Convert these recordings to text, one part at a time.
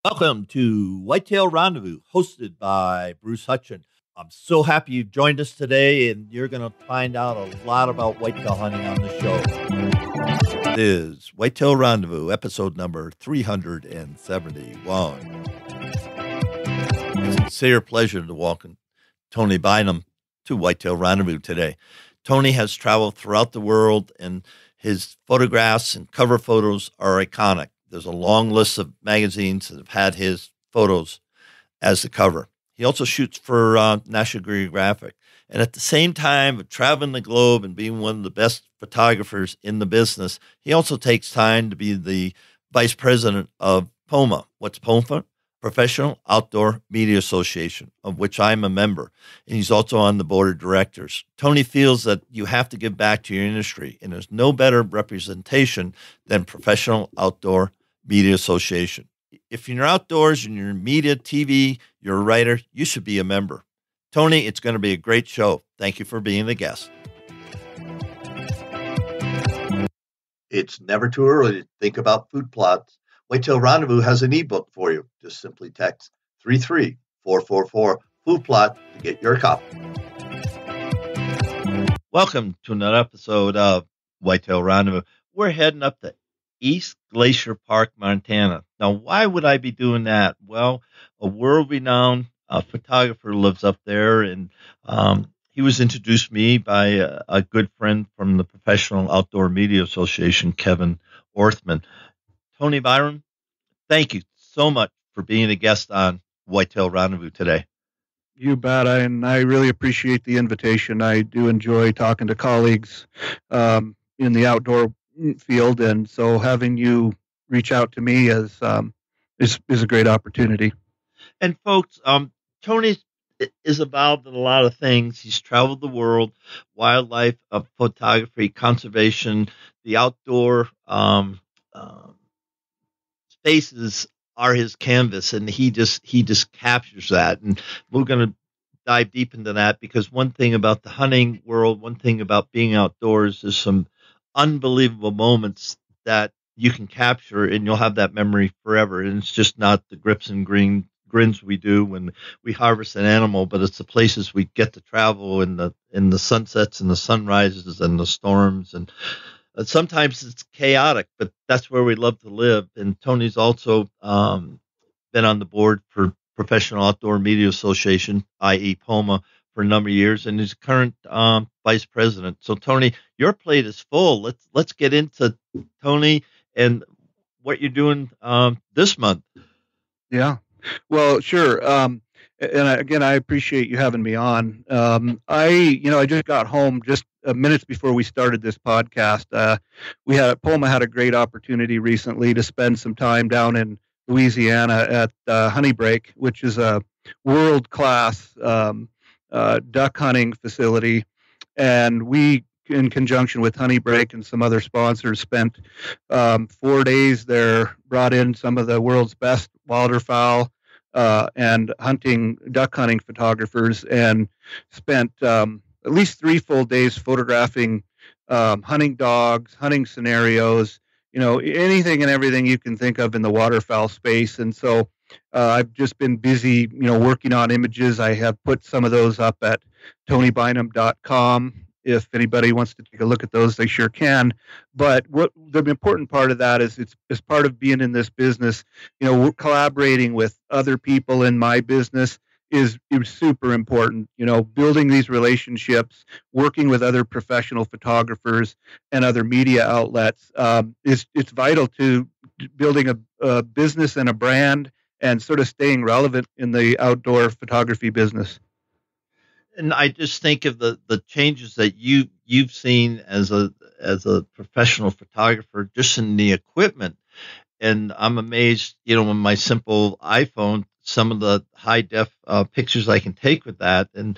Welcome to Whitetail Rendezvous, hosted by Bruce Hutchin. I'm so happy you've joined us today, and you're going to find out a lot about whitetail hunting on the show. It is Whitetail Rendezvous, episode number 371. It's a sincere pleasure to welcome Tony Bynum to Whitetail Rendezvous today. Tony has traveled throughout the world, and his photographs and cover photos are iconic. There's a long list of magazines that have had his photos as the cover. He also shoots for National Geographic. And at the same time of traveling the globe and being one of the best photographers in the business, he also takes time to be the vice president of POMA. What's POMA? Professional Outdoor Media Association, of which I'm a member. And he's also on the board of directors. Tony feels that you have to give back to your industry, and there's no better representation than Professional Outdoor Media Association. If you're outdoors and you're in media, TV, you're a writer, you should be a member. Tony, it's going to be a great show. Thank you for being a guest. It's never too early to think about food plots. Whitetail Rendezvous has an ebook for you. Just simply text 33444 food plot to get your copy. Welcome to another episode of Whitetail Rendezvous. We're heading up to East Glacier Park, Montana. Now, why would I be doing that? Well, a world-renowned photographer lives up there, and he was introduced to me by a good friend from the Professional Outdoor Media Association, Kevin Orthman. Tony Bynum, thank you so much for being a guest on Whitetail Rendezvous today. You bet. I really appreciate the invitation. I do enjoy talking to colleagues in the outdoor field, and so having you reach out to me is a great opportunity. And folks, Tony is involved in a lot of things. He's traveled the world, wildlife, photography, conservation, the outdoor spaces are his canvas, and he just captures that. And we're going to dive deep into that, because one thing about the hunting world, one thing about being outdoors, is some unbelievable moments that you can capture, and you'll have that memory forever. And it's just not the grips and grins we do when we harvest an animal, but it's the places we get to travel in the sunsets and the sunrises and the storms. And sometimes it's chaotic, but that's where we love to live. And Tony's also been on the board for Professional Outdoor Media Association, i.e. POMA, for a number of years, and he's current vice president. So, Tony, your plate is full. Let's get into Tony and what you're doing this month. Yeah, well, sure. And again, I appreciate you having me on. I just got home just minutes before we started this podcast. POMA had a great opportunity recently to spend some time down in Louisiana at Honey Break, which is a world-class duck hunting facility. And we, in conjunction with Honey Break and some other sponsors, spent 4 days there, brought in some of the world's best waterfowl and duck hunting photographers, and spent at least 3 full days photographing hunting dogs, hunting scenarios, anything and everything you can think of in the waterfowl space. And so I've just been busy, working on images. I have put some of those up at tonybynum.com. If anybody wants to take a look at those, they sure can. But what the important part of that is, it's part of being in this business. We're collaborating with other people in my business is super important. Building these relationships, working with other professional photographers and other media outlets, it's vital to building a business and a brand, and sort of staying relevant in the outdoor photography business. And I just think of the changes that you've seen as a professional photographer, just in the equipment. And I'm amazed, on my simple iPhone, some of the high def pictures I can take with that. And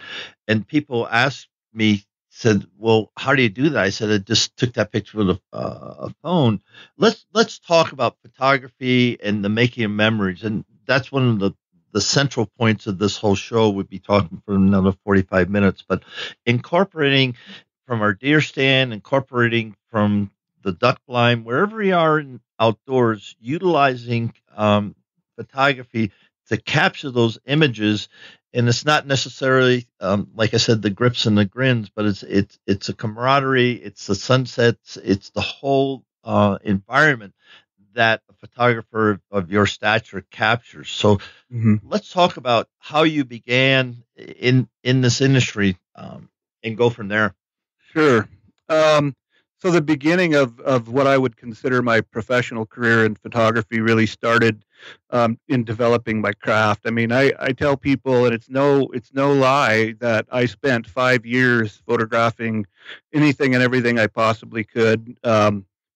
people ask me, said, well, how do you do that? I said, I just took that picture with a phone. Let's talk about photography and the making of memories. And that's one of the central points of this whole show. We'd be talking for another 45 minutes, but incorporating from our deer stand, incorporating from the duck blind, wherever we are in outdoors, utilizing photography to capture those images. And it's not necessarily, like I said, the grips and the grins, but it's a camaraderie, it's the sunsets, it's the whole environment that a photographer of your stature captures. So let's talk about how you began in this industry, and go from there. Sure. So the beginning of what I would consider my professional career in photography really started in developing my craft. I mean, I tell people, and it's no lie, that I spent 5 years photographing anything and everything I possibly could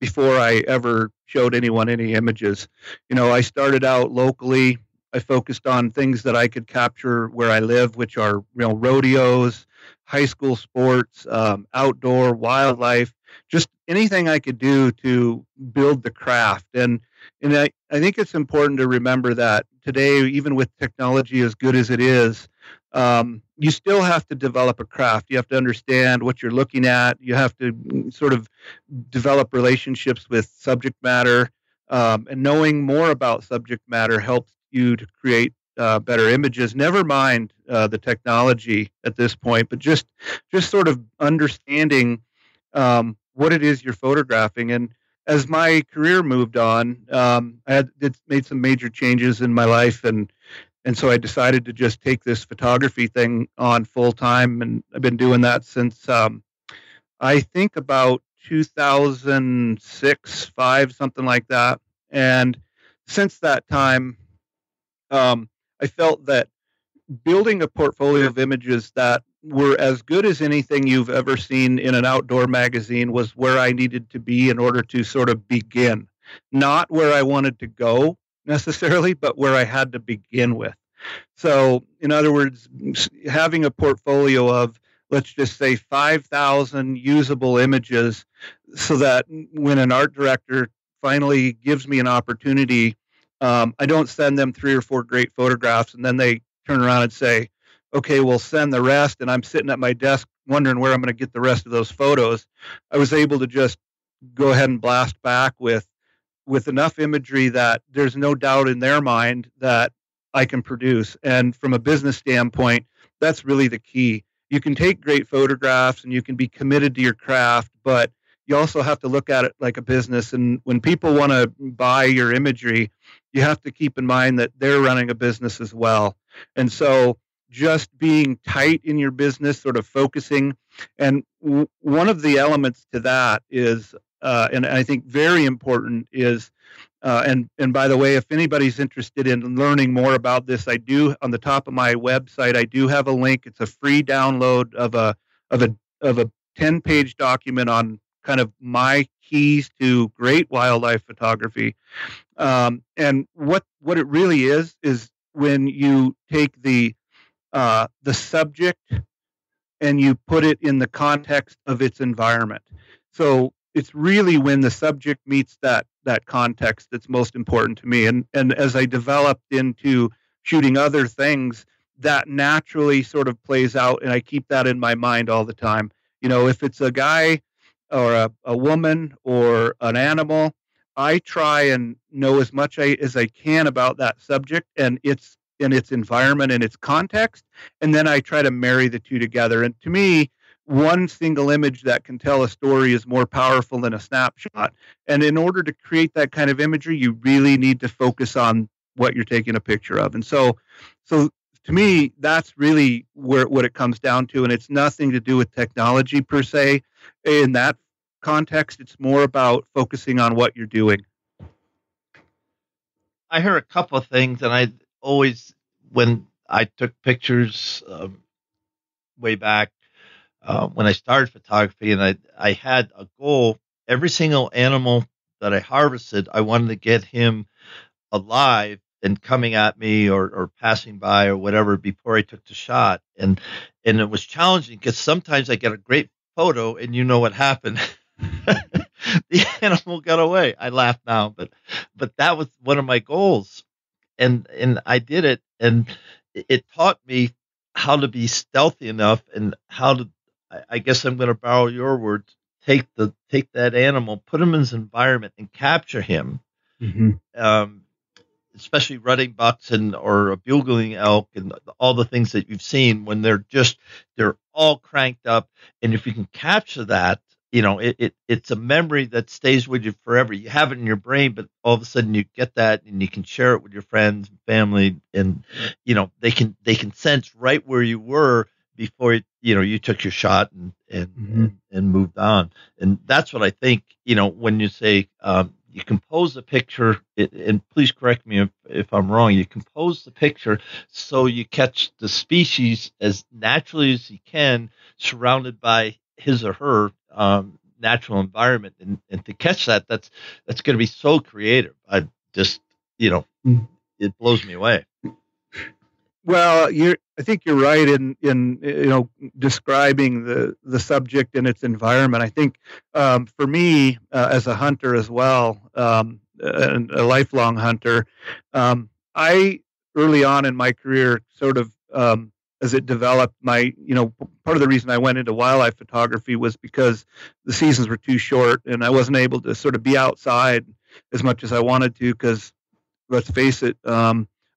before I ever showed anyone any images. You know, I started out locally. I focused on things that I could capture where I live, which are, you know, rodeos, high school sports, outdoor wildlife, just anything I could do to build the craft. And I think it's important to remember that today, even with technology as good as it is, you still have to develop a craft. You have to understand what you're looking at. You have to sort of develop relationships with subject matter, and knowing more about subject matter helps you to create better images. Never mind the technology at this point, but just sort of understanding what it is you're photographing. And as my career moved on, I made some major changes in my life, and so I decided to just take this photography thing on full time, and I've been doing that since I think about 2006, 5, something like that. And since that time, I felt that building a portfolio of images that were as good as anything you've ever seen in an outdoor magazine was where I needed to be in order to sort of begin. Not where I wanted to go necessarily, but where I had to begin with. So, in other words, having a portfolio of, let's just say, 5,000 usable images, so that when an art director finally gives me an opportunity, I don't send them 3 or 4 great photographs and then they turn around and say, okay, we'll send the rest. And I'm sitting at my desk wondering where I'm going to get the rest of those photos. I was able to just go ahead and blast back with enough imagery that there's no doubt in their mind that I can produce. And from a business standpoint, that's really the key. You can take great photographs and you can be committed to your craft, but you also have to look at it like a business. And when people want to buy your imagery, you have to keep in mind that they're running a business as well. And so just being tight in your business, sort of focusing. And one of the elements to that is, and I think very important is, and by the way, if anybody's interested in learning more about this, I do, on the top of my website, I do have a link. It's a free download of a 10-page document on kind of my keys to great wildlife photography. And what it really is when you take the subject and you put it in the context of its environment. So it's really when the subject meets that context that's most important to me. And as I developed into shooting other things, that naturally sort of plays out, and I keep that in my mind all the time. You know, if it's a guy or a woman or an animal, I try and know as much as I can about that subject and its environment and its context, and then I try to marry the two together. And to me, one single image that can tell a story is more powerful than a snapshot. And in order to create that kind of imagery, you really need to focus on what you're taking a picture of. And so to me, that's really what it comes down to. And it's nothing to do with technology per se. In that context, it's more about focusing on what you're doing. I heard a couple of things, and I always, when I took pictures way back when I started photography, and I had a goal. Every single animal that I harvested, I wanted to get him alive and coming at me or passing by or whatever before I took the shot. And it was challenging because sometimes I get a great photo and you know what happened. The animal got away. I laugh now, but that was one of my goals. And I did it, and it taught me how to be stealthy enough and how to, I guess I'm going to borrow your words, take that animal, put him in his environment and capture him. Mm-hmm. especially rutting bucks or a bugling elk and all the things that you've seen when they're all cranked up. And if you can capture that, it's a memory that stays with you forever. You have it in your brain, but all of a sudden you get that and you can share it with your friends and family, and they can sense right where you were before you took your shot and moved on. And that's what I think, when you say you compose the picture, and please correct me if I'm wrong, you compose the picture so you catch the species as naturally as you can, surrounded by his or her natural environment. And to catch that's going to be so creative. I just, it blows me away. Well, I think you're right in describing the subject and its environment. I think for me as a hunter as well, and a lifelong hunter, I early on in my career sort of as it developed, part of the reason I went into wildlife photography was because the seasons were too short and I wasn't able to sort of be outside as much as I wanted to, because let's face it,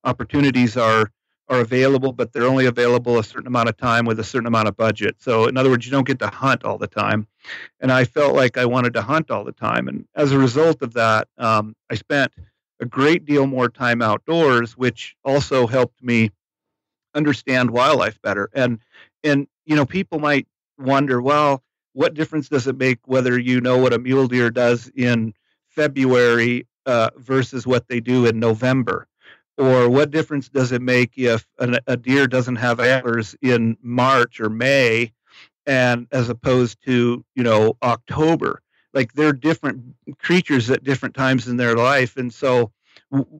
opportunities are available, but they're only available a certain amount of time with a certain amount of budget. So in other words, you don't get to hunt all the time. And I felt like I wanted to hunt all the time. And as a result of that, I spent a great deal more time outdoors, which also helped me understand wildlife better. And people might wonder, well, what difference does it make whether you know what a mule deer does in February versus what they do in November? Or what difference does it make if a deer doesn't have antlers in March or May, and as opposed to October? Like, they're different creatures at different times in their life. And so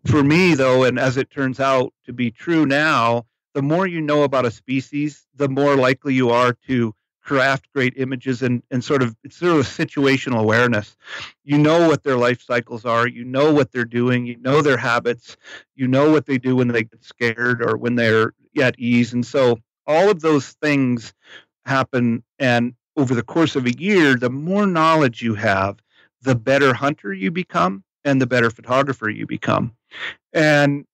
for me, though, and as it turns out to be true now, the more you know about a species, the more likely you are to craft great images, and it's sort of situational awareness. You know what their life cycles are, you know what they're doing, you know their habits, you know what they do when they get scared or when they're at ease. And so all of those things happen, and over the course of a year, the more knowledge you have, the better hunter you become and the better photographer you become. And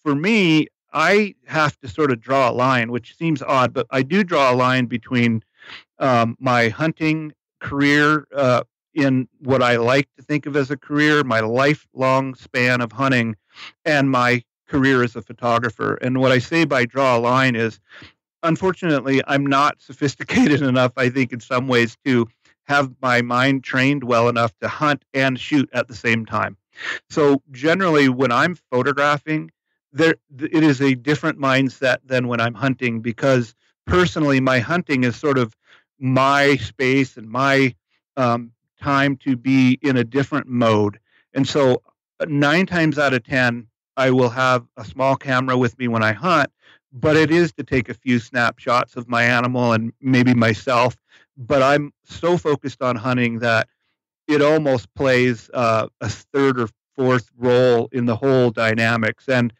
for me, I have to sort of draw a line, which seems odd, but I do draw a line between my hunting career in what I like to think of as a career, my lifelong span of hunting, and my career as a photographer. And what I say by draw a line is, unfortunately, I'm not sophisticated enough, I think, in some ways, to have my mind trained well enough to hunt and shoot at the same time. So generally, when I'm photographing, it is a different mindset than when I'm hunting, because personally, my hunting is sort of my space and my time to be in a different mode. And so 9 times out of 10, I will have a small camera with me when I hunt, but it is to take a few snapshots of my animal and maybe myself. But I'm so focused on hunting that it almost plays a third or fourth role in the whole dynamics. And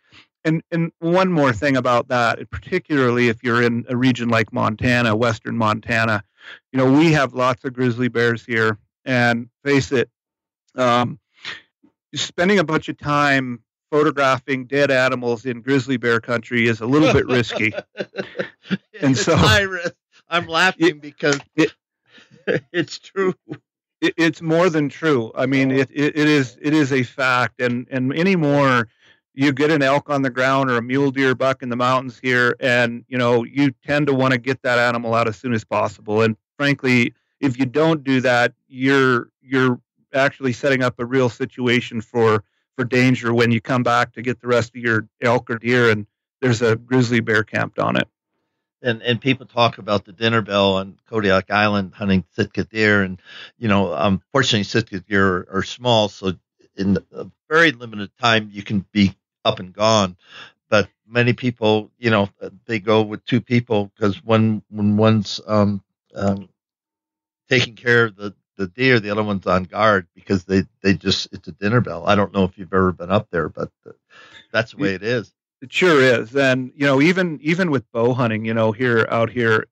one more thing about that, particularly if you're in a region like Montana, western Montana, we have lots of grizzly bears here. And face it, spending a bunch of time photographing dead animals in grizzly bear country is a little bit risky. And so I'm laughing because it's true. It's more than true. I mean, it is a fact. And anymore, you get an elk on the ground or a mule deer buck in the mountains here, and you tend to want to get that animal out as soon as possible. And frankly, if you don't do that, you're actually setting up a real situation for danger when you come back to get the rest of your elk or deer and there's a grizzly bear camped on it. And people talk about the dinner bell on Kodiak Island hunting Sitka deer, and fortunately Sitka deer are small, so in a very limited time you can be up and gone. But many people, they go with 2 people, because when one's taking care of the deer, the other one's on guard, because it's a dinner bell. I don't know if you've ever been up there, but that's the way it is. It sure is. And even with bow hunting, out here,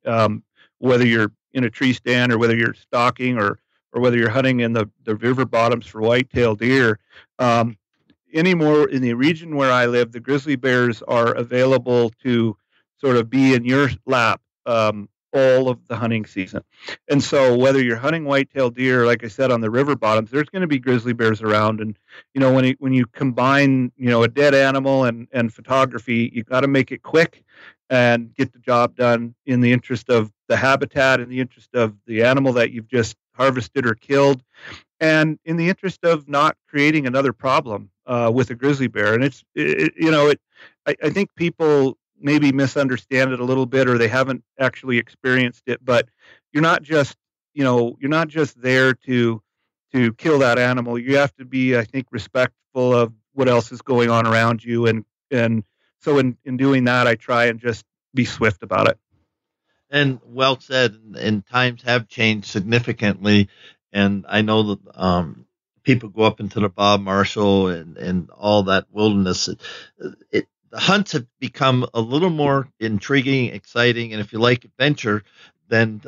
whether you're in a tree stand or whether you're stalking or whether you're hunting in the river bottoms for whitetail deer, anymore in the region where I live, the grizzly bears are available to sort of be in your lap all of the hunting season. And so whether you're hunting whitetail deer, like I said, on the river bottoms, there's going to be grizzly bears around. And, when you combine, a dead animal and photography, you got to make it quick and get the job done in the interest of the habitat, in the interest of the animal that you've just harvested or killed, and in the interest of not creating another problem with a grizzly bear. And I think people maybe misunderstand it a little bit, or they haven't actually experienced it. But you're not just there to kill that animal. You have to be, I think, respectful of what else is going on around you, and so in doing that, I try and just be swift about it. And well said. And times have changed significantly. And I know that people go up into the Bob Marshall and all that wilderness. The hunts have become a little more intriguing, exciting, and if you like adventure, then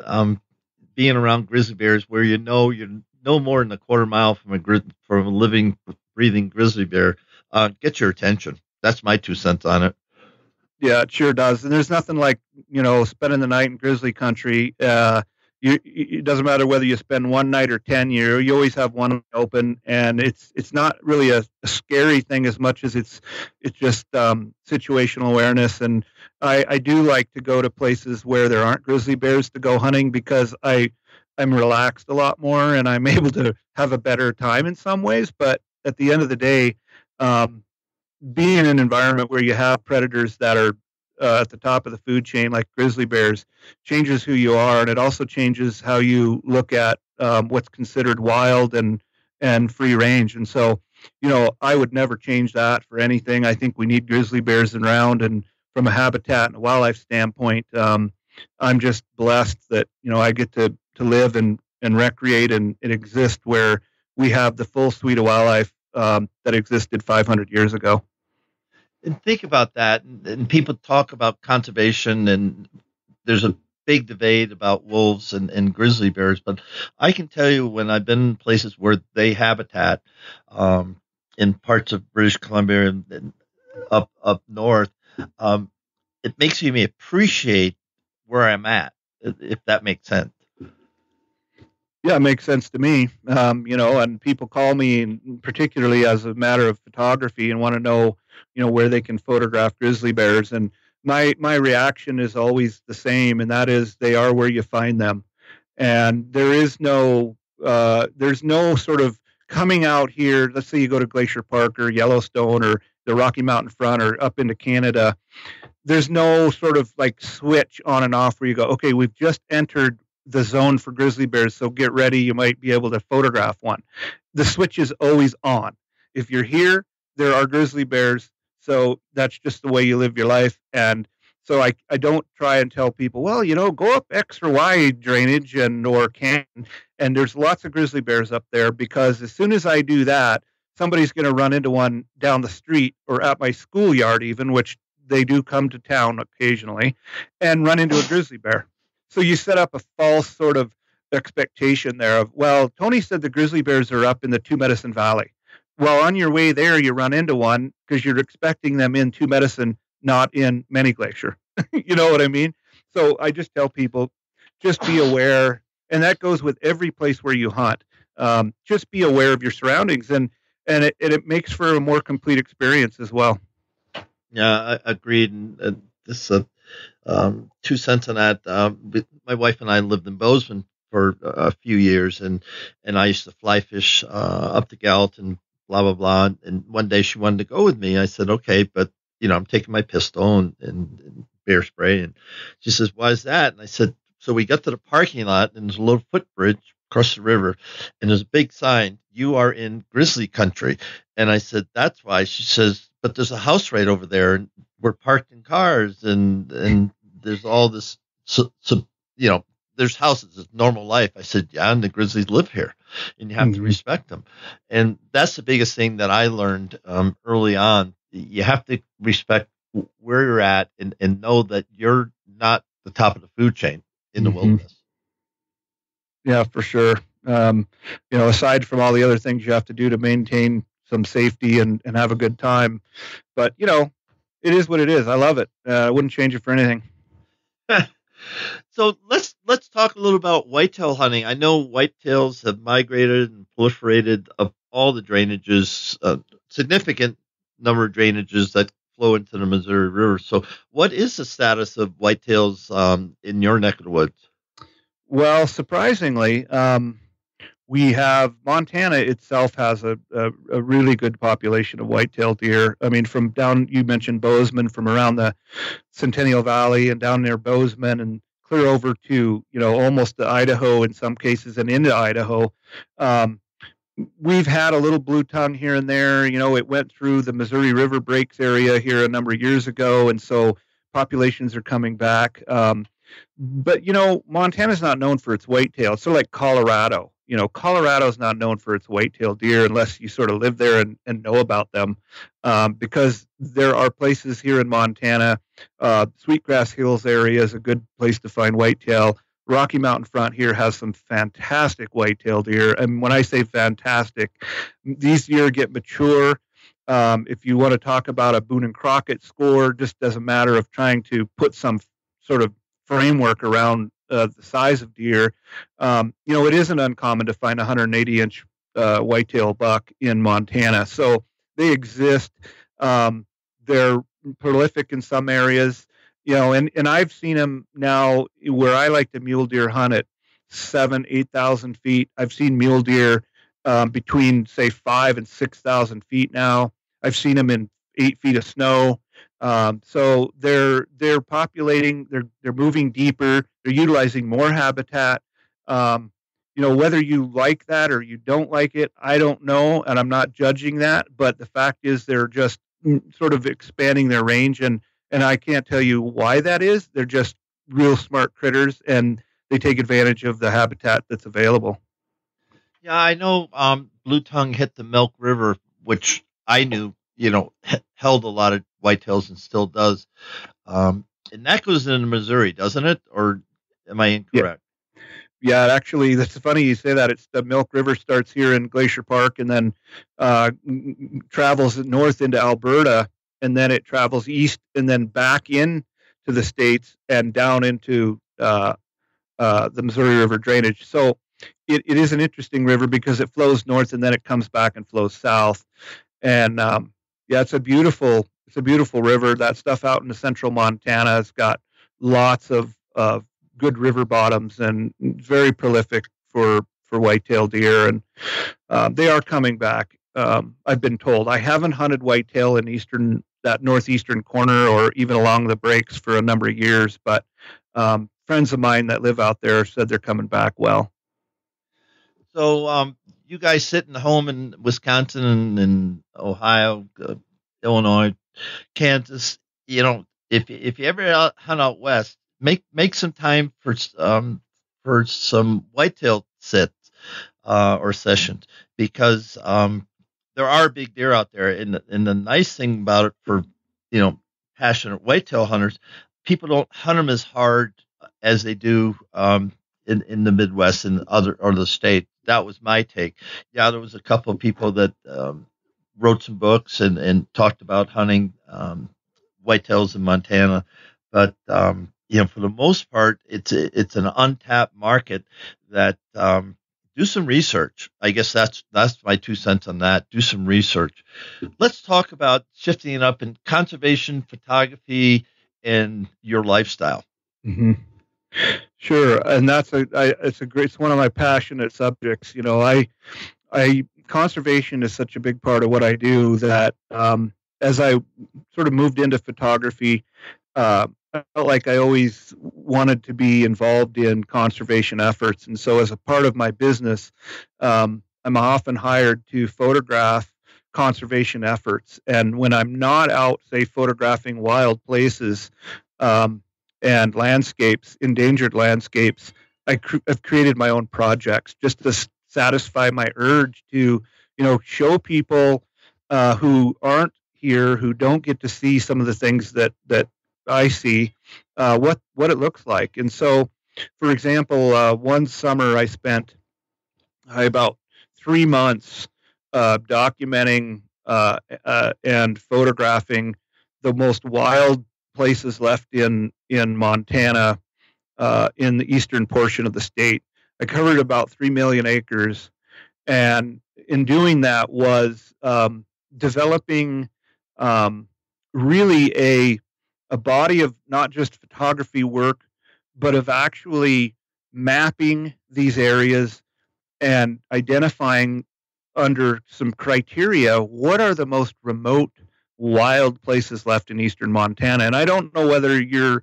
being around grizzly bears, where you're no more than a quarter mile from a living, breathing grizzly bear, gets your attention. That's my 2 cents on it. Yeah, it sure does. And there's nothing like, spending the night in grizzly country. It doesn't matter whether you spend one night or 10 years, you always have one open, and it's not really a scary thing as much as it's just situational awareness. And I do like to go to places where there aren't grizzly bears to go hunting, because I'm relaxed a lot more and I'm able to have a better time in some ways. But at the end of the day, being in an environment where you have predators that are at the top of the food chain, like grizzly bears, changes who you are, and it also changes how you look at what's considered wild and free range. And so, I would never change that for anything. I think we need grizzly bears around, and from a habitat and a wildlife standpoint, I'm just blessed that I get to live and recreate and exist where we have the full suite of wildlife that existed 500 years ago. And think about that. And people talk about conservation, and there's a big debate about wolves and grizzly bears. But I can tell you, when I've been in places where they habitat, in parts of British Columbia and up north, it makes me appreciate where I'm at, if that makes sense. Yeah, it makes sense to me. And people call me, particularly as a matter of photography, and want to know, where they can photograph grizzly bears. And my reaction is always the same, and that is, they are where you find them. And there's no sort of coming out here. Let's say you go to Glacier Park or Yellowstone or the Rocky Mountain Front or up into Canada. There's no sort of like switch on and off where you go, okay, we've just entered the zone for grizzly bears, so get ready, you might be able to photograph one. The switch is always on. If you're here, there are grizzly bears, so that's just the way you live your life. And so I don't try and tell people, well, go up X or Y drainage or canyon, and there's lots of grizzly bears up there, because as soon as I do that, somebody's going to run into one down the street or at my schoolyard even, which they do come to town occasionally, and run into a grizzly bear. So you set up a false sort of expectation there of, well, Tony said the grizzly bears are up in the Two Medicine Valley. Well, on your way there, you run into one because you're expecting them in Two Medicine, not in Many Glacier. You know what I mean? So I just tell people, just be aware. And that goes with every place where you hunt. Just be aware of your surroundings, and it makes for a more complete experience as well. Yeah, I agreed. And this 2 cents on that. My wife and I lived in Bozeman for a few years, and I used to fly fish up to Gallatin, blah blah blah. And one day she wanted to go with me. I said, okay, but I'm taking my pistol and bear spray. And she says, why is that? And I said, so we got to the parking lot, and there's a little footbridge across the river, and there's a big sign, you are in grizzly country. And I said, that's why. She says, but there's a house right over there, and we're parked in cars, and there's all this, there's houses, it's normal life. I said, yeah, and the grizzlies live here, and you have to respect them. And that's the biggest thing that I learned early on. You have to respect where you're at, and know that you're not the top of the food chain in the wilderness. Yeah, for sure. Aside from all the other things you have to do to maintain some safety and have a good time. But it is what it is. I love it. I wouldn't change it for anything. So let's talk a little about whitetail hunting. I know whitetails have migrated and proliferated of all the drainages, significant number of drainages that flow into the Missouri River. So what is the status of whitetails in your neck of the woods? Well, surprisingly, we have Montana itself has a really good population of whitetail deer. I mean, from down, you mentioned Bozeman, from around the Centennial Valley and down near Bozeman and clear over to, almost to Idaho in some cases and into Idaho. We've had a little blue tongue here and there. It went through the Missouri River Breaks area here a number of years ago, and so populations are coming back. But, Montana's not known for its whitetail. It's sort of like Colorado. Colorado's not known for its whitetail deer unless you sort of live there and know about them, because there are places here in Montana. Sweetgrass Hills area is a good place to find whitetail. Rocky Mountain Front here has some fantastic whitetail deer. And when I say fantastic, these deer get mature. If you want to talk about a Boone and Crockett score, just as a matter of trying to put some sort of framework around the size of deer, it isn't uncommon to find a 180-inch whitetail buck in Montana. So they exist. They're prolific in some areas, and I've seen them now where I like to mule deer hunt at 7,000-8,000 feet. I've seen mule deer between, say, 5,000 and 6,000 feet now. I've seen them in 8 feet of snow. So they're populating, they're moving deeper, they're utilizing more habitat. Whether you like that or you don't like it, I don't know, and I'm not judging that. But the fact is, they're just sort of expanding their range, and I can't tell you why that is. They're just real smart critters, and they take advantage of the habitat that's available. Yeah, I know. Blue tongue hit the Milk River, which I knew, held a lot of whitetails and still does. And that goes into Missouri, doesn't it? Or am I incorrect? Yeah, actually, that's funny you say that. It's the Milk River starts here in Glacier Park and then travels north into Alberta, and then it travels east and then back in to the States and down into the Missouri River drainage. So it is an interesting river because it flows north and then it comes back and flows south. And it's a beautiful river. That stuff out in the central Montana has got lots of good river bottoms and very prolific for whitetail deer. And they are coming back. I've been told. I haven't hunted whitetail in that northeastern corner or even along the breaks for a number of years, but friends of mine that live out there said they're coming back well. So you guys sitting home in Wisconsin and Ohio, Illinois, Kansas, if you ever hunt out west, make some time for some whitetail sits or sessions, because there are big deer out there, and the nice thing about it for passionate whitetail hunters, people don't hunt them as hard as they do in the Midwest and other states. That was my take. Yeah, there was a couple of people that wrote some books and talked about hunting whitetails in Montana, but for the most part, it's an untapped market that do some research. I guess that's my 2 cents on that. Do some research. Let's talk about shifting it up in conservation photography and your lifestyle. Mm-hmm. Sure, and it's one of my passionate subjects. Conservation is such a big part of what I do that as I sort of moved into photography, I felt like I always wanted to be involved in conservation efforts. And so as a part of my business, I'm often hired to photograph conservation efforts. And when I'm not out, say, photographing wild places and landscapes, endangered landscapes, I've created my own projects just to satisfy my urge to, show people who aren't here, who don't get to see some of the things that I see, what it looks like. And so, for example, one summer I spent about 3 months documenting and photographing the most wild places left in Montana, in the eastern portion of the state. I covered about 3 million acres, and in doing that was developing really a body of not just photography work, but of actually mapping these areas and identifying under some criteria what are the most remote wild places left in eastern Montana. And I don't know whether your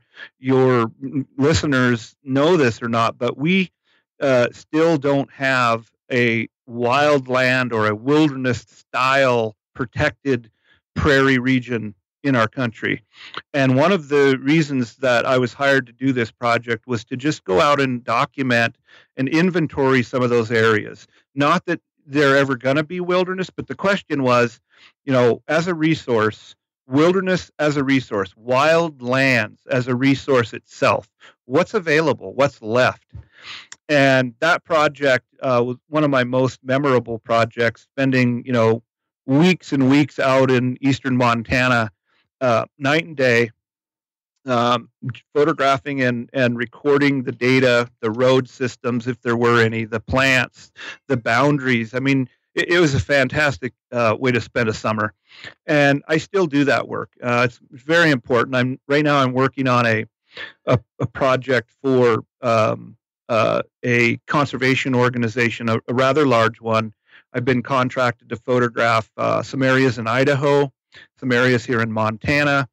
listeners know this or not, but we still don't have a wildland or a wilderness style protected prairie region in our country. And one of the reasons that I was hired to do this project was to just go out and document and inventory some of those areas. Not that they're ever going to be wilderness, but the question was, as a resource, wilderness as a resource, wild lands as a resource itself, what's available, what's left. And that project was one of my most memorable projects, spending, weeks and weeks out in eastern Montana, night and day, photographing and recording the data, the road systems, if there were any, the plants, the boundaries. I mean, it was a fantastic way to spend a summer. And I still do that work. It's very important. Right now I'm working on a project for a conservation organization, a rather large one. I've been contracted to photograph some areas in Idaho, some areas here in Montana.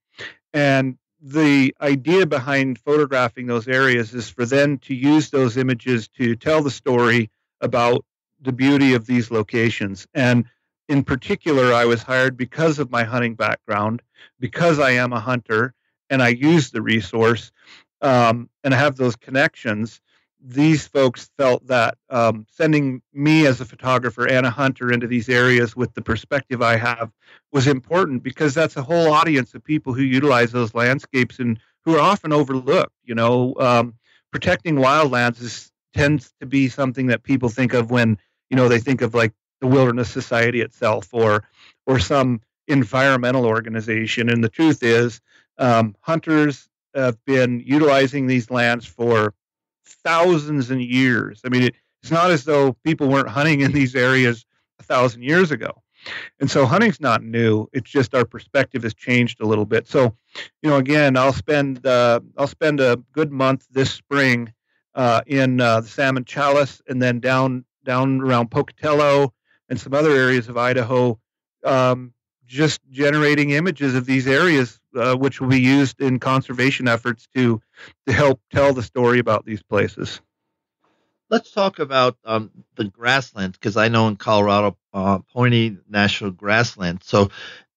And the idea behind photographing those areas is for them to use those images to tell the story about the beauty of these locations. And in particular, I was hired because of my hunting background, because I am a hunter and I use the resource and I have those connections. These folks felt that sending me as a photographer and a hunter into these areas with the perspective I have was important, because that's a whole audience of people who utilize those landscapes and who are often overlooked. Protecting wildlands tends to be something that people think of when, they think of like the Wilderness Society itself or some environmental organization. And the truth is, hunters have been utilizing these lands for thousands of years. I mean, it's not as though people weren't hunting in these areas 1,000 years ago. And so hunting's not new. It's just our perspective has changed a little bit. So, again, I'll spend a good month this spring in the Salmon Chalice, and then down around Pocatello and some other areas of Idaho, just generating images of these areas, which will be used in conservation efforts to help tell the story about these places. Let's talk about the grasslands, because I know in Colorado, Pointe National Grassland. So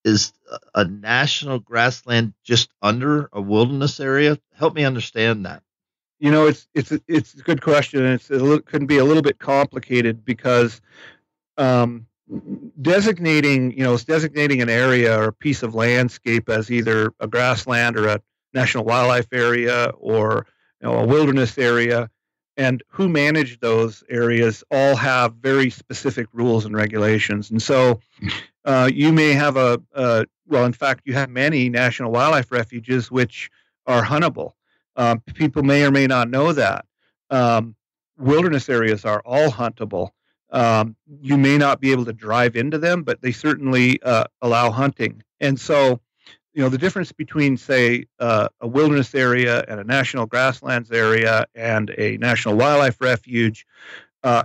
is a national grassland just under a wilderness area? Help me understand that. It's a good question, and it can be a little bit complicated because designating an area or a piece of landscape as either a grassland or a national wildlife area or a wilderness area, and who manage those areas all have very specific rules and regulations. And so you may have in fact, you have many national wildlife refuges which are huntable. People may or may not know that. Wilderness areas are all huntable. You may not be able to drive into them, but they certainly allow hunting. And so, the difference between, say, a wilderness area and a national grasslands area and a national wildlife refuge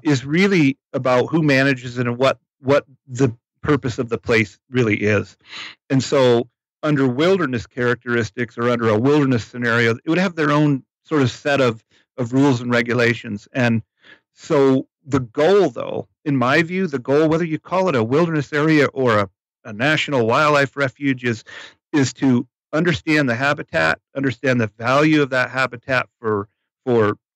is really about who manages it and what the purpose of the place really is. And so under wilderness characteristics or under a wilderness scenario, it would have their own sort of set of rules and regulations. And so the goal, though, in my view, whether you call it a wilderness area or a national wildlife refuge, is to understand the habitat, understand the value of that habitat for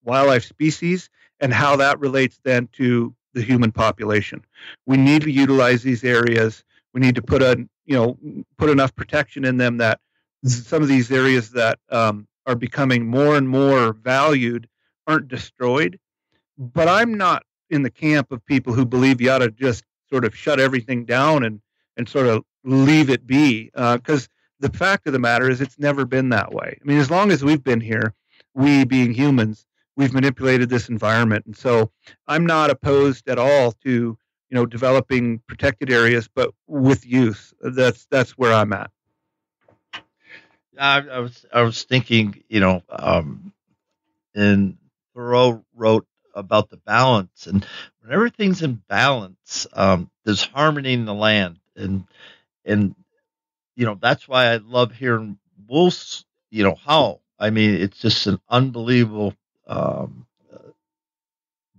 wildlife species, and how that relates then to the human population. We need to utilize these areas. We need to put enough protection in them that some of these areas that are becoming more and more valued aren't destroyed. But I'm not in the camp of people who believe you ought to just sort of shut everything down and sort of leave it be. Because the fact of the matter is it's never been that way. I mean, as long as we've been here, we being humans, we've manipulated this environment. And so I'm not opposed at all to, developing protected areas, but with use. That's where I'm at. I was thinking, and Thoreau wrote about the balance, and when everything's in balance, there's harmony in the land, and that's why I love hearing wolves, howl. I mean, it's just an unbelievable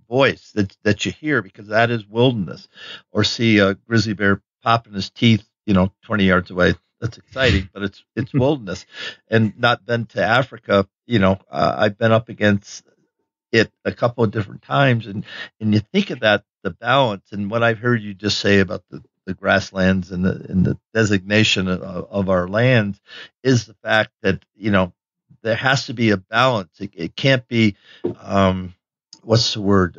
voice that you hear, because that is wilderness. Or see a grizzly bear popping his teeth, 20 yards away. That's exciting, but it's wilderness. And not been to Africa, I've been up against it a couple of different times, and you think of that, the balance, and what I've heard you just say about the grasslands and the designation of our lands is the fact that there has to be a balance. It can't be what's the word,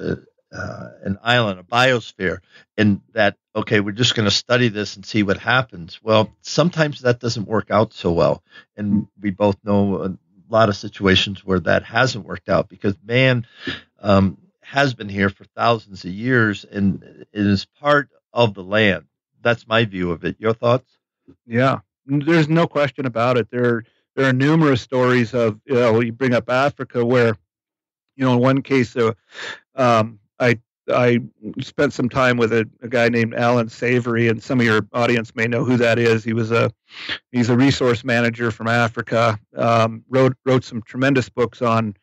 an island, a biosphere, and that, okay, we're just going to study this and see what happens. Well, sometimes that doesn't work out so well, and we both know a lot of situations where that hasn't worked out, because man has been here for thousands of years and it is part of the land. That's my view of it. Your thoughts? Yeah, there's no question about it. There are numerous stories of, you bring up Africa, where, in one case, I spent some time with a guy named Alan Savory, and some of your audience may know who that is. He's a resource manager from Africa. Wrote some tremendous books on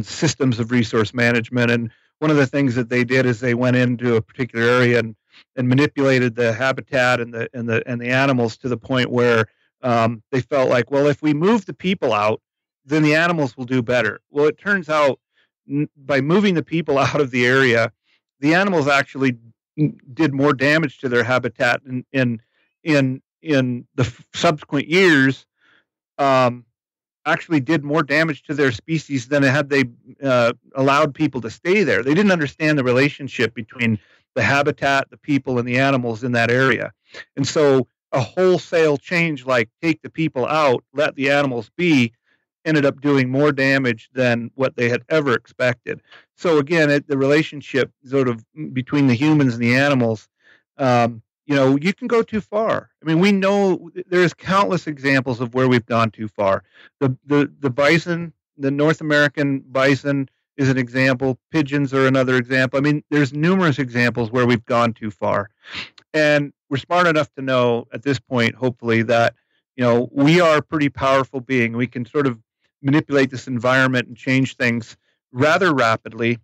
systems of resource management. And one of the things that they did is they went into a particular area and manipulated the habitat and the animals to the point where they felt like, well, if we move the people out, then the animals will do better. Well, it turns out by moving the people out of the area, the animals actually did more damage to their habitat in the subsequent years. Actually did more damage to their species than had they allowed people to stay there. They didn't understand the relationship between the habitat, the people, and the animals in that area. And so a wholesale change, like take the people out, let the animals be, ended up doing more damage than what they had ever expected. So again, the relationship sort of between the humans and the animals, you can go too far. I mean, we know there's countless examples of where we've gone too far. The bison, the North American bison is an example. Pigeons are another example. I mean, there's numerous examples where we've gone too far. And we're smart enough to know at this point, hopefully, that, we are a pretty powerful being. We can sort of manipulate this environment and change things rather rapidly.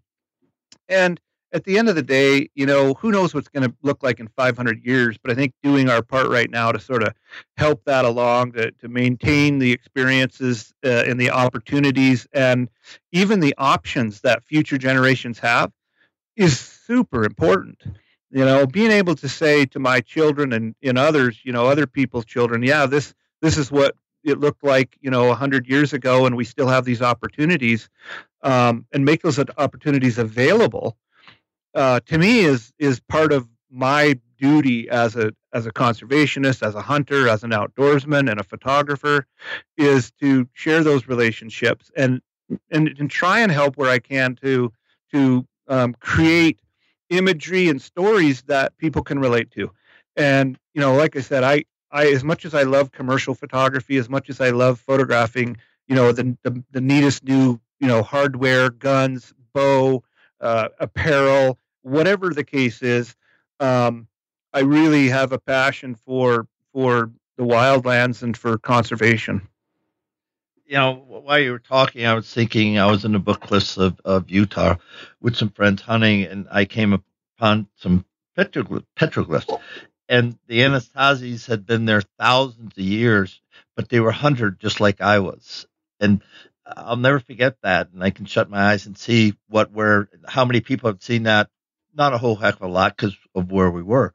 And at the end of the day, who knows what's going to look like in 500 years, but I think doing our part right now to sort of help that along, to maintain the experiences and the opportunities and even the options that future generations have is super important. Being able to say to my children and others, other people's children, yeah, this is what it looked like, 100 years ago, and we still have these opportunities, and make those opportunities available. To me is part of my duty as a conservationist, as a hunter, as an outdoorsman, and a photographer, is to share those relationships and try and help where I can to create imagery and stories that people can relate to. And like I said, I as much as I love commercial photography, as much as I love photographing, the neatest new hardware, guns, bow, apparel, whatever the case is, I really have a passion for the wildlands and for conservation. While you were talking, I was thinking I was in the book list of Utah with some friends hunting, and I came upon some petroglyphs. And the Anastasies had been there thousands of years, but they were hunted just like I was. And I'll never forget that. And I can shut my eyes and see how many people have seen that. Not a whole heck of a lot because of where we were.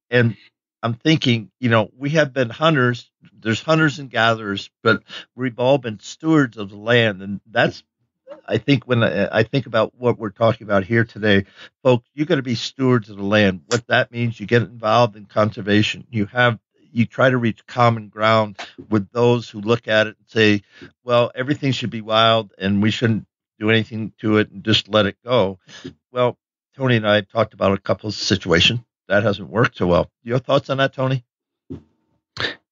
And I'm thinking, we have been hunters. There's hunters and gatherers, but we've all been stewards of the land. And that's I think when I think about what we're talking about here today, folks, you got to be stewards of the land. What that means, you get involved in conservation. You try to reach common ground with those who look at it and say, well, everything should be wild and we shouldn't do anything to it and just let it go. Well, Tony and I talked about a couple of situations that hasn't worked so well. Your thoughts on that, Tony?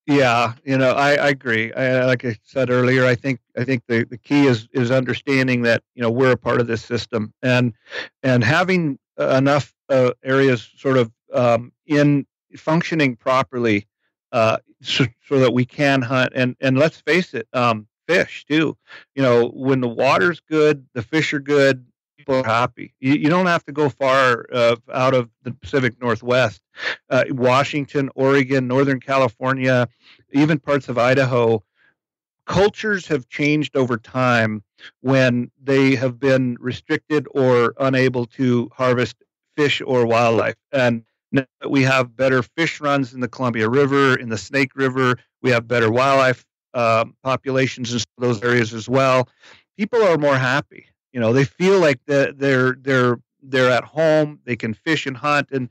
Yeah, I agree. Like I said earlier, I think the key is understanding that we're a part of this system, and having enough areas sort of in functioning properly, so that we can hunt. And let's face it, fish too. When the water's good, the fish are good. People are happy. You don't have to go far out of the Pacific Northwest. Washington, Oregon, Northern California, even parts of Idaho, cultures have changed over time when they have been restricted or unable to harvest fish or wildlife. And now that we have better fish runs in the Columbia River, in the Snake River, we have better wildlife populations in those areas as well. People are more happy. They feel like they're at home. They can fish and hunt. And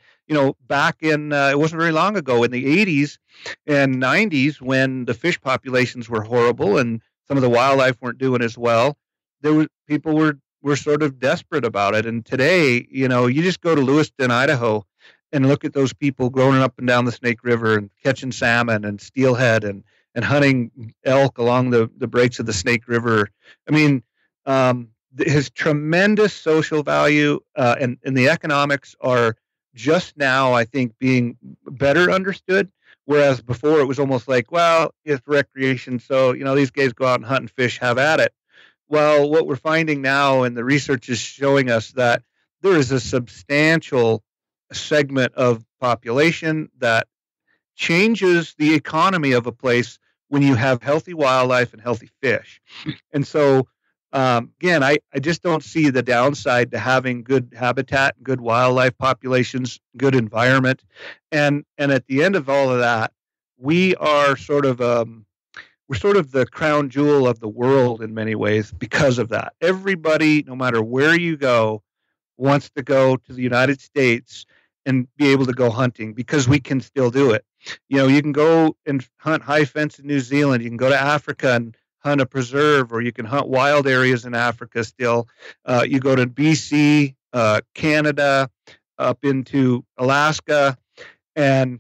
back in it wasn't very long ago in the 80s and 90s, when the fish populations were horrible and some of the wildlife weren't doing as well, people were sort of desperate about it. And today, you just go to Lewiston, Idaho, and look at those people growing up and down the Snake River and catching salmon and steelhead and hunting elk along the breaks of the Snake River. I mean, his tremendous social value and the economics are just now, I think, being better understood. Whereas before it was almost like, well, it's recreation, so these guys go out and hunt and fish, have at it. Well, what we're finding now, and the research is showing us, that there is a substantial segment of population that changes the economy of a place when you have healthy wildlife and healthy fish. And so again, I just don't see the downside to having good habitat, good wildlife populations, good environment. And at the end of all of that, we are sort of the crown jewel of the world in many ways because of that. Everybody, no matter where you go, wants to go to the United States and be able to go hunting because we can still do it. You can go and hunt high fence in New Zealand. You can go to Africa and hunt a preserve, or you can hunt wild areas in Africa still. You go to BC, Canada, up into Alaska, and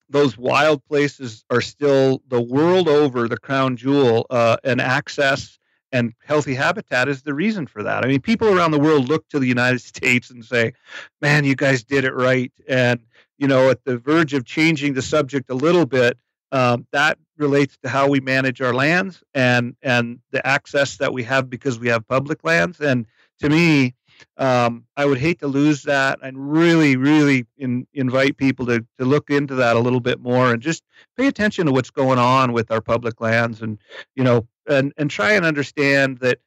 those wild places are still the world over the crown jewel, and access and healthy habitat is the reason for that. I mean, people around the world look to the United States and say, man, you guys did it right. And, at the verge of changing the subject a little bit, that relates to how we manage our lands and the access that we have because we have public lands. And to me, I would hate to lose that, and really, really invite people to look into that a little bit more and just pay attention to what's going on with our public lands, and and try and understand that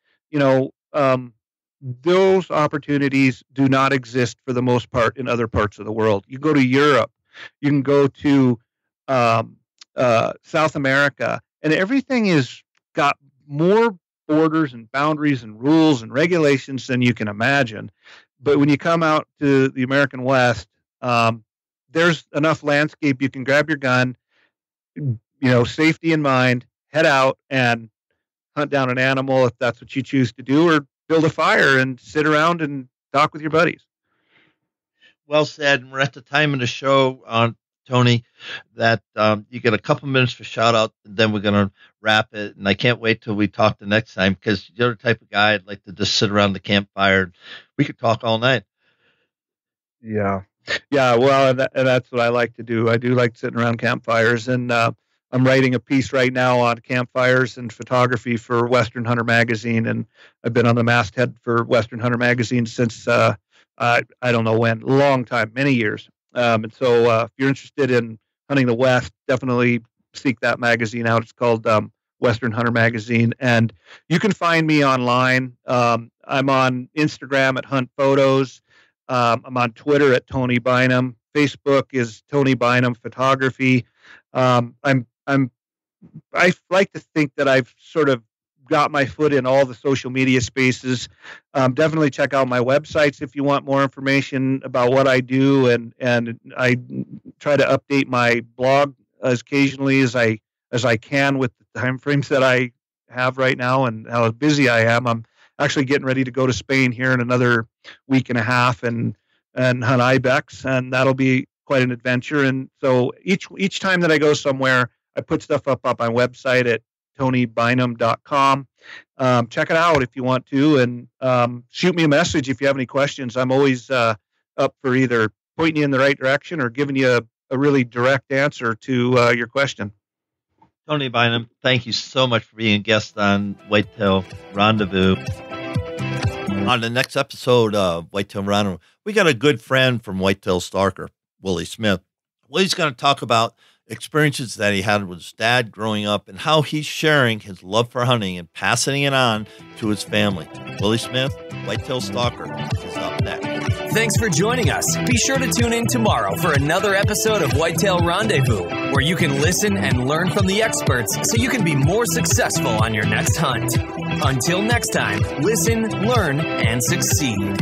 those opportunities do not exist for the most part in other parts of the world. You go to Europe, you can go to South America, and everything is got more borders and boundaries and rules and regulations than you can imagine. But when you come out to the American West, there's enough landscape. You can grab your gun, safety in mind, head out and hunt down an animal if that's what you choose to do, or build a fire and sit around and talk with your buddies. Well said. And we're at the time of the show, Tony, that you get a couple minutes for shout out, and then we're going to wrap it. And I can't wait till we talk the next time, because you're the type of guy I'd like to just sit around the campfire. We could talk all night. Yeah. Well, and that's what I like to do. I do like sitting around campfires, and I'm writing a piece right now on campfires and photography for Western Hunter Magazine, and I've been on the masthead for Western Hunter Magazine since I don't know when, long time, many years. And so if you're interested in hunting the West, definitely seek that magazine out. It's called Western Hunter Magazine, and you can find me online. I'm on Instagram at Hunt Photos. I'm on Twitter at Tony Bynum. Facebook is Tony Bynum Photography. I like to think that I've sort of got my foot in all the social media spaces. Definitely check out my websites if you want more information about what I do, and I try to update my blog as occasionally as I can with the time frames that I have right now and how busy I am. I'm actually getting ready to go to Spain here in another week and a half and hunt ibex, and that'll be quite an adventure. And so each time that I go somewhere, I put stuff up on my website at tonybynum.com. Check it out if you want to, and shoot me a message if you have any questions. I'm always up for either pointing you in the right direction or giving you a really direct answer to your question. Tony Bynum, thank you so much for being a guest on Whitetail Rendezvous. On the next episode of Whitetail Rendezvous, we got a good friend from Whitetail Stalker, Willie Smith. Willie's going to talk about experiences that he had with his dad growing up and how he's sharing his love for hunting and passing it on to his family. Willie Smith, Whitetail Stalker, is up next. Thanks for joining us. Be sure to tune in tomorrow for another episode of Whitetail Rendezvous, where you can listen and learn from the experts so you can be more successful on your next hunt. Until next time, listen, learn, and succeed.